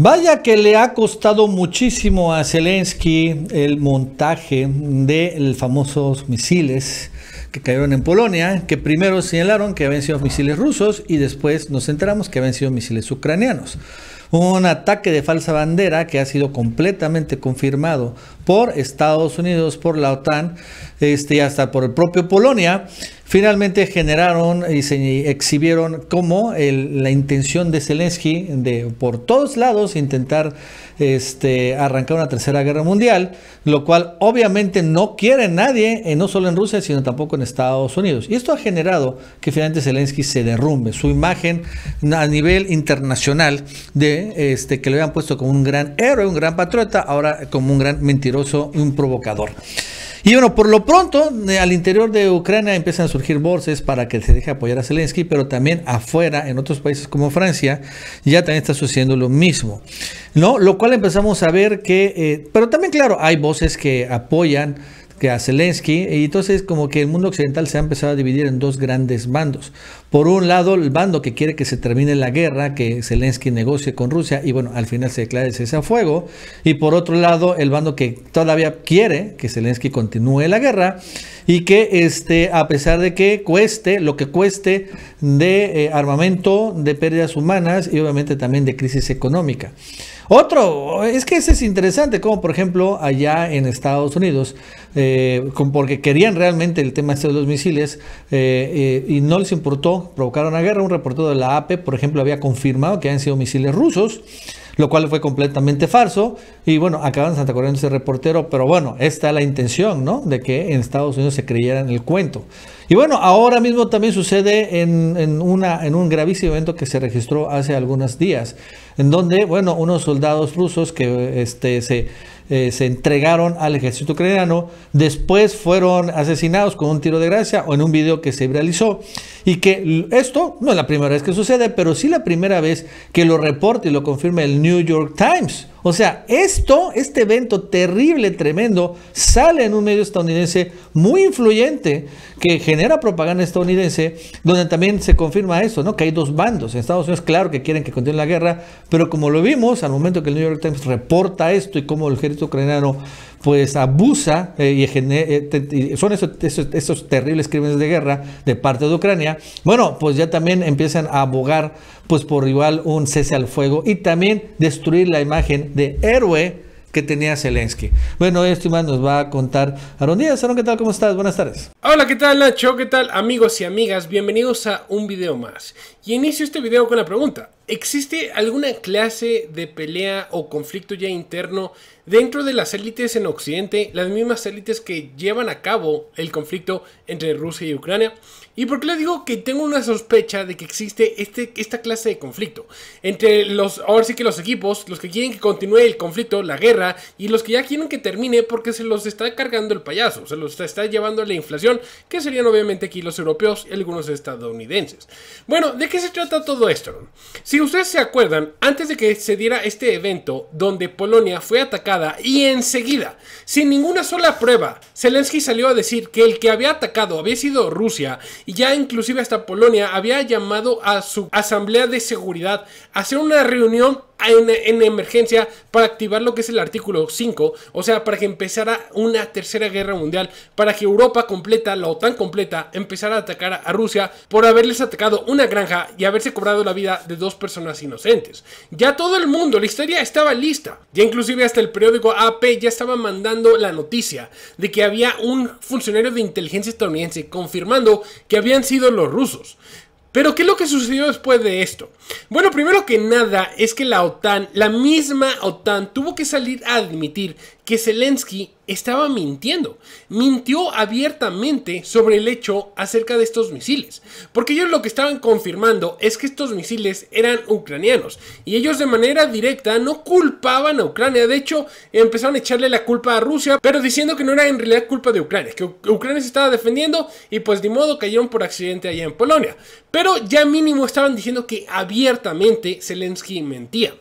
Vaya que le ha costado muchísimo a Zelensky el montaje de los famosos misiles que cayeron en Polonia, que primero señalaron que habían sido misiles rusos y después nos enteramos que habían sido misiles ucranianos. Un ataque de falsa bandera que ha sido completamente confirmado por Estados Unidos, por la OTAN, y hasta por el propio Polonia. Finalmente generaron y se exhibieron como la intención de Zelensky de por todos lados intentar arrancar una tercera guerra mundial, lo cual obviamente no quiere nadie, no solo en Rusia, sino tampoco en Estados Unidos. Y esto ha generado que finalmente Zelensky se derrumbe, su imagen a nivel internacional de que le habían puesto como un gran héroe, un gran patriota, ahora como un gran mentiroso y un provocador. Y bueno, por lo pronto, al interior de Ucrania empiezan a surgir voces para que se deje apoyar a Zelensky, pero también afuera, en otros países como Francia, ya también está sucediendo lo mismo, ¿no? Lo cual empezamos a ver que, pero también, claro, hay voces que apoyan a Zelensky, y entonces como que el mundo occidental se ha empezado a dividir en dos grandes bandos. Por un lado, el bando que quiere que se termine la guerra, que Zelensky negocie con Rusia y bueno, al final se declare cese al fuego. Y por otro lado, el bando que todavía quiere que Zelensky continúe la guerra y que a pesar de que cueste lo que cueste de armamento, de pérdidas humanas y obviamente también de crisis económica. Otro, es que ese es interesante, como por ejemplo allá en Estados Unidos, porque querían realmente el tema de los misiles y no les importó provocar una guerra. Un reportero de la AP, por ejemplo, había confirmado que habían sido misiles rusos, lo cual fue completamente falso. Y bueno, acaban Santa corriendo ese reportero, pero bueno, esta es la intención, ¿no? De que en Estados Unidos se creyeran el cuento. Y bueno, ahora mismo también sucede en un gravísimo evento que se registró hace algunos días, en donde, bueno, unos soldados rusos que se entregaron al ejército ucraniano, después fueron asesinados con un tiro de gracia o en un video que se viralizó, y que esto no es la primera vez que sucede, pero sí la primera vez que lo reporta y lo confirma el New York Times. O sea, este evento terrible, tremendo, sale en un medio estadounidense muy influyente que genera propaganda estadounidense, donde también se confirma eso, ¿no? Que hay dos bandos. En Estados Unidos, claro que quieren que continúe la guerra, pero como lo vimos al momento que el New York Times reporta esto y cómo el ejército ucraniano pues abusa y son esos terribles crímenes de guerra de parte de Ucrania, bueno, pues ya también empiezan a abogar pues por igual un cese al fuego y también destruir la imagen de héroe que tenía Zelensky. Bueno, esto más nos va a contar Aaron Díaz. Aaron, ¿qué tal? ¿Cómo estás? Buenas tardes. Hola, ¿qué tal, Nacho? ¿Qué tal, amigos y amigas? Bienvenidos a un video más. Y inicio este video con la pregunta: ¿existe alguna clase de pelea o conflicto ya interno dentro de las élites en Occidente, las mismas élites que llevan a cabo el conflicto entre Rusia y Ucrania? ¿Y por qué les digo que tengo una sospecha de que existe esta clase de conflicto entre ahora sí que los equipos, los que quieren que continúe el conflicto, la guerra, y los que ya quieren que termine porque se los está cargando el payaso, se los está llevando la inflación, que serían obviamente aquí los europeos y algunos estadounidenses? Bueno, ¿de qué se trata todo esto? Si ustedes se acuerdan, antes de que se diera este evento donde Polonia fue atacada y enseguida, sin ninguna sola prueba, Zelensky salió a decir que el que había atacado había sido Rusia, y ya inclusive hasta Polonia había llamado a su asamblea de seguridad a hacer una reunión en emergencia para activar lo que es el artículo 5, o sea, para que empezara una tercera guerra mundial, para que Europa completa, la OTAN completa, empezara a atacar a Rusia por haberles atacado una granja y haberse cobrado la vida de dos personas inocentes. Ya todo el mundo, la historia estaba lista, ya inclusive hasta el periódico AP ya estaba mandando la noticia de que había un funcionario de inteligencia estadounidense confirmando que habían sido los rusos. Pero ¿qué es lo que sucedió después de esto? Bueno, primero que nada es que la OTAN, la misma OTAN, tuvo que salir a admitir que Zelensky estaba mintiendo. Mintió abiertamente sobre el hecho acerca de estos misiles. Porque ellos lo que estaban confirmando es que estos misiles eran ucranianos. Y ellos de manera directa no culpaban a Ucrania. De hecho, empezaron a echarle la culpa a Rusia, pero diciendo que no era en realidad culpa de Ucrania, que Ucrania se estaba defendiendo y pues de modo cayeron por accidente allá en Polonia. Pero ya mínimo estaban diciendo que abiertamente Zelensky mentía.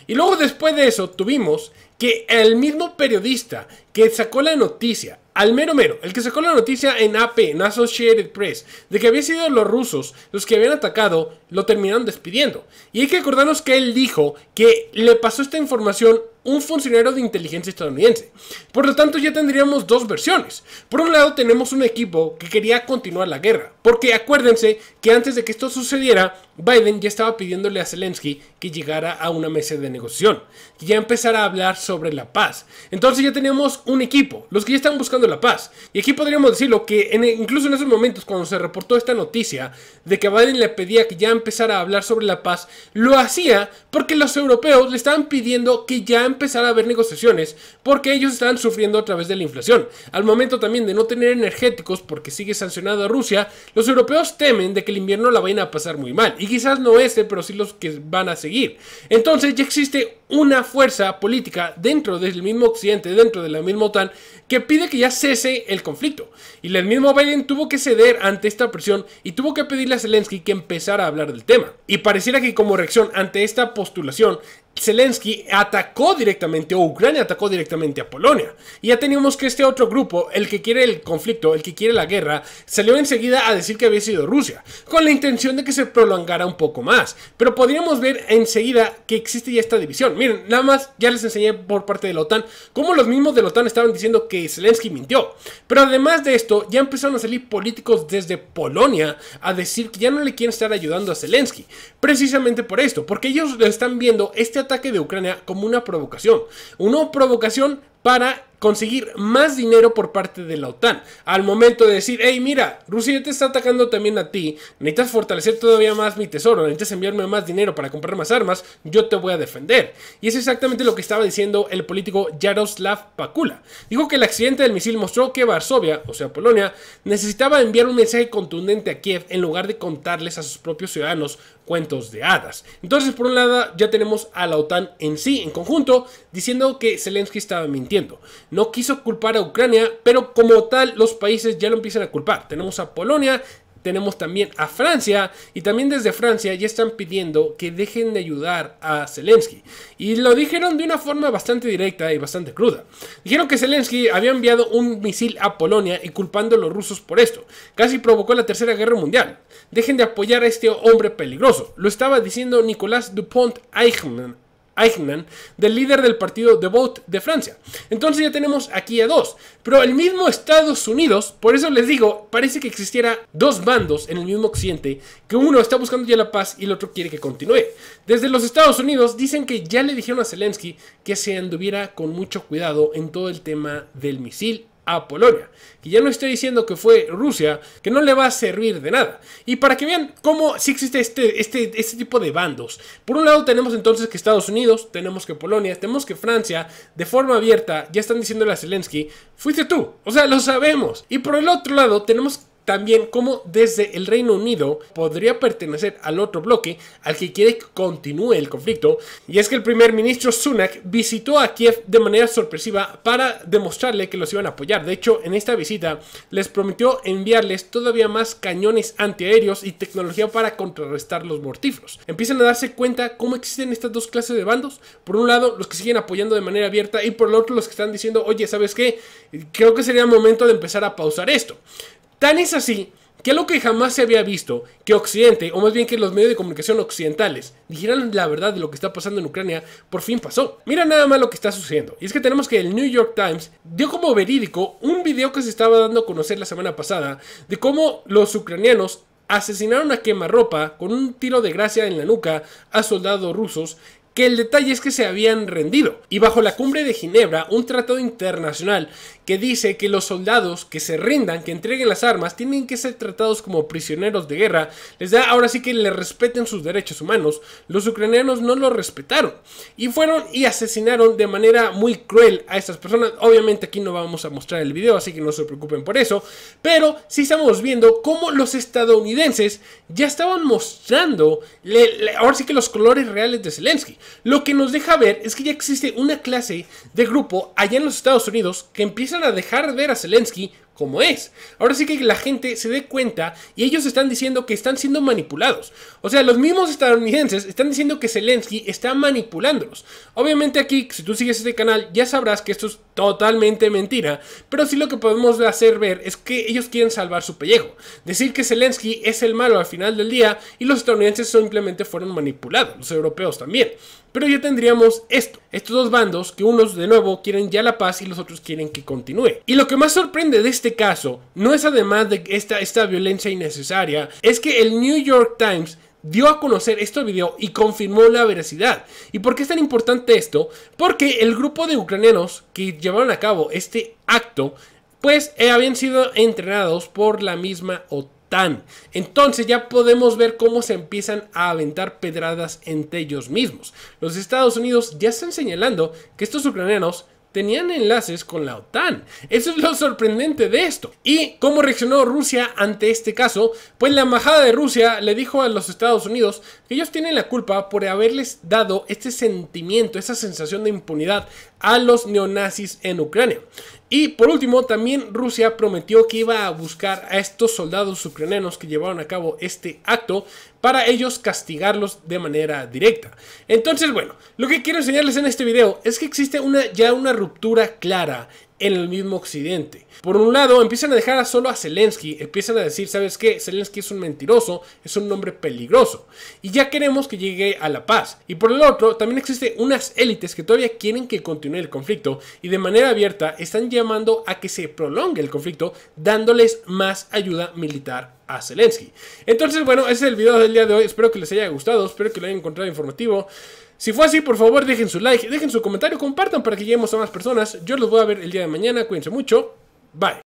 Y luego después de eso tuvimos que el mismo periodista que sacó la noticia al mero mero, el que sacó la noticia en AP, en Associated Press, de que había sido los rusos los que habían atacado, lo terminaron despidiendo. Y hay que acordarnos que él dijo que le pasó esta información un funcionario de inteligencia estadounidense. Por lo tanto, ya tendríamos dos versiones. Por un lado, tenemos un equipo que quería continuar la guerra, porque acuérdense que antes de que esto sucediera, Biden ya estaba pidiéndole a Zelensky que llegara a una mesa de negociación, que ya empezara a hablar sobre la paz. Entonces ya teníamos un equipo, los que ya están buscando la paz. Y aquí podríamos decirlo que incluso en esos momentos, cuando se reportó esta noticia de que Biden le pedía que ya empezara a hablar sobre la paz, lo hacía porque los europeos le estaban pidiendo que ya empezara a haber negociaciones, porque ellos estaban sufriendo a través de la inflación. Al momento también de no tener energéticos, porque sigue sancionado a Rusia, los europeos temen de que el invierno la vayan a pasar muy mal. Y quizás no pero sí los que van a seguir. Entonces ya existe una fuerza política dentro del mismo occidente, dentro de la misma OTAN, que pide que ya cese el conflicto. Y el mismo Biden tuvo que ceder ante esta presión y tuvo que pedirle a Zelensky que empezara a hablar del tema. Y pareciera que como reacción ante esta postulación, Zelensky atacó directamente, o Ucrania atacó directamente a Polonia. Y ya teníamos que este otro grupo, el que quiere el conflicto, el que quiere la guerra, salió enseguida a decir que había sido Rusia, con la intención de que se prolongara un poco más. Pero podríamos ver enseguida que existe ya esta división. Miren, nada más ya les enseñé por parte de la OTAN cómo los mismos de la OTAN estaban diciendo que Zelensky mintió. Pero además de esto, ya empezaron a salir políticos desde Polonia a decir que ya no le quieren estar ayudando a Zelensky. Precisamente por esto, porque ellos están viendo este ataque de Ucrania como una provocación para conseguir más dinero por parte de la OTAN. Al momento de decir, hey, mira, Rusia te está atacando también a ti, necesitas fortalecer todavía más mi tesoro, necesitas enviarme más dinero para comprar más armas, yo te voy a defender. Y es exactamente lo que estaba diciendo el político Jaroslav Pakula. Dijo que el accidente del misil mostró que Varsovia, o sea Polonia, necesitaba enviar un mensaje contundente a Kiev en lugar de contarles a sus propios ciudadanos cuentos de hadas. Entonces, por un lado, ya tenemos a la OTAN en sí, en conjunto, diciendo que Zelensky estaba mintiendo. No quiso culpar a Ucrania, pero como tal, los países ya lo empiezan a culpar. Tenemos a Polonia, tenemos también a Francia, y también desde Francia ya están pidiendo que dejen de ayudar a Zelensky. Y lo dijeron de una forma bastante directa y bastante cruda. Dijeron que Zelensky había enviado un misil a Polonia y culpando a los rusos por esto. Casi provocó la Tercera Guerra Mundial. Dejen de apoyar a este hombre peligroso. Lo estaba diciendo Nicolas Dupont-Aignan, del líder del partido de Vote de Francia. Entonces ya tenemos aquí a dos. Pero el mismo Estados Unidos, por eso les digo, parece que existiera dos bandos en el mismo occidente, que uno está buscando ya la paz y el otro quiere que continúe. Desde los Estados Unidos dicen que ya le dijeron a Zelensky que se anduviera con mucho cuidado en todo el tema del misil a Polonia, que ya no estoy diciendo que fue Rusia, que no le va a servir de nada. Y para que vean cómo sí existe este tipo de bandos. Por un lado tenemos entonces que Estados Unidos, tenemos que Polonia, tenemos que Francia, de forma abierta, ya están diciéndole a Zelensky, fuiste tú, o sea, lo sabemos. Y por el otro lado tenemos también como desde el Reino Unido podría pertenecer al otro bloque al que quiere que continúe el conflicto, y es que el primer ministro Sunak visitó a Kiev de manera sorpresiva para demostrarle que los iban a apoyar. De hecho, en esta visita les prometió enviarles todavía más cañones antiaéreos y tecnología para contrarrestar los mortíferos. Empiezan a darse cuenta cómo existen estas dos clases de bandos. Por un lado, los que siguen apoyando de manera abierta, y por el otro, los que están diciendo, oye, ¿sabes qué? Creo que sería momento de empezar a pausar esto. Tan es así que algo que jamás se había visto, que Occidente, o más bien que los medios de comunicación occidentales, dijeran la verdad de lo que está pasando en Ucrania, por fin pasó. Mira nada más lo que está sucediendo. Y es que tenemos que el New York Times dio como verídico un video que se estaba dando a conocer la semana pasada de cómo los ucranianos asesinaron a quemarropa con un tiro de gracia en la nuca a soldados rusos, que el detalle es que se habían rendido. Y bajo la cumbre de Ginebra, un tratado internacional que dice que los soldados que se rindan, que entreguen las armas, tienen que ser tratados como prisioneros de guerra, les da ahora sí que les respeten sus derechos humanos. Los ucranianos no lo respetaron y fueron y asesinaron de manera muy cruel a estas personas. Obviamente aquí no vamos a mostrar el video, así que no se preocupen por eso, pero sí estamos viendo cómo los estadounidenses ya estaban mostrando ahora sí que los colores reales de Zelensky. Lo que nos deja ver es que ya existe una clase de grupo allá en los Estados Unidos que empiezan a dejar ver a Zelensky como es. Ahora sí que la gente se dé cuenta y ellos están diciendo que están siendo manipulados. O sea, los mismos estadounidenses están diciendo que Zelensky está manipulándolos. Obviamente aquí, si tú sigues este canal, ya sabrás que esto es totalmente mentira, pero sí lo que podemos hacer ver es que ellos quieren salvar su pellejo. Decir que Zelensky es el malo al final del día y los estadounidenses simplemente fueron manipulados, los europeos también. Pero ya tendríamos estos dos bandos que unos de nuevo quieren ya la paz y los otros quieren que continúe. Y lo que más sorprende de este caso no es además de esta violencia innecesaria, es que el New York Times dio a conocer este video y confirmó la veracidad. ¿Y por qué es tan importante esto? Porque el grupo de ucranianos que llevaron a cabo este acto pues habían sido entrenados por la misma OTAN. Entonces ya podemos ver cómo se empiezan a aventar pedradas entre ellos mismos. Los Estados Unidos ya están señalando que estos ucranianos tenían enlaces con la OTAN. Eso es lo sorprendente de esto. ¿Y cómo reaccionó Rusia ante este caso? Pues la embajada de Rusia le dijo a los Estados Unidos que ellos tienen la culpa por haberles dado este sentimiento, esa sensación de impunidad a los neonazis en Ucrania. Y por último, también Rusia prometió que iba a buscar a estos soldados ucranianos que llevaron a cabo este acto para ellos castigarlos de manera directa. Entonces, bueno, lo que quiero enseñarles en este video es que existe ya una ruptura clara en el mismo occidente. Por un lado, empiezan a dejar solo a Zelensky, empiezan a decir, ¿sabes qué? Zelensky es un mentiroso, es un hombre peligroso, y ya queremos que llegue a la paz. Y por el otro, también existen unas élites que todavía quieren que continúe el conflicto, y de manera abierta están llamando a que se prolongue el conflicto, dándoles más ayuda militar a Zelensky. Entonces, bueno, ese es el video del día de hoy, espero que les haya gustado, espero que lo hayan encontrado informativo. Si fue así, por favor, dejen su like, dejen su comentario, compartan para que lleguemos a más personas. Yo los voy a ver el día de mañana, cuídense mucho, bye.